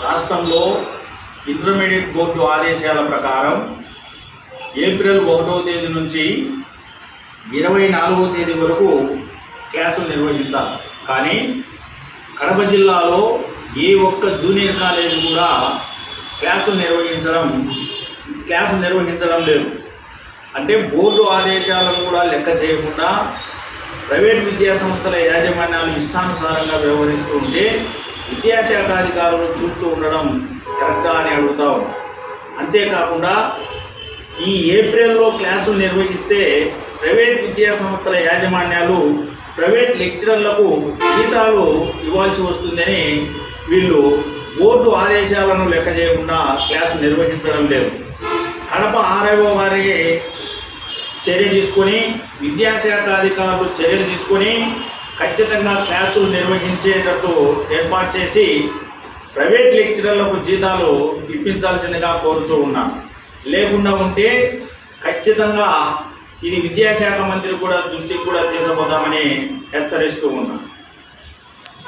రాష్ట్రంలో intermediate board ఆదేశాల ప్రకారం ఏప్రిల్ 1వ తేదీ నుంచి 24వ తేదీ వరకు క్లాసులు నిర్వహించాలి. కానీ కడప జిల్లాలో ఏ ఒక్క జూనియర్ కాలేజీ కూడా క్లాసులు నిర్వహించడం లేదు. అంటే బోర్డు ఆదేశాలను కూడా లెక్క చేయకుండా ప్రైవేట్ విద్యా సంస్థల యాజమాన్యాలు ఇష్టానుసారంగా వ్యవహరిస్తూ ఉంటే విద్యాశాఖ అధికారులు చూస్తూ ఉండడం కరెక్టా అని అడుగుతాం. అంతేకాకుండా ఈ ఏప్రిల్లో క్లాసులు నిర్వహిస్తే ప్రైవేట్ విద్యా సంస్థల యాజమాన్యాలు ప్రైవేట్ లెక్చరర్లకు జీతాలు ఇవ్వాల్సి వస్తుందని వీళ్ళు బోర్డు ఆదేశాలను లెక్క చేయకుండా క్లాసులు నిర్వహించడం లేదు. కడప ఆర్ఐఓ గారి చర్య తీసుకొని విద్యాశాఖ అధికారులు చర్యలు తీసుకొని ఖచ్చితంగా క్లాసులు నిర్వహించేటట్టు ఏర్పాటు చేసి ప్రైవేట్ లెక్చరర్లకు జీతాలు ఇప్పించాల్సిందిగా కోరుతూ ఉన్నాను. లేకుండా ఉంటే ఖచ్చితంగా ఇది విద్యాశాఖ మంత్రి కూడా దృష్టికి కూడా తీసుకుపోతామని హెచ్చరిస్తూ ఉన్నాను.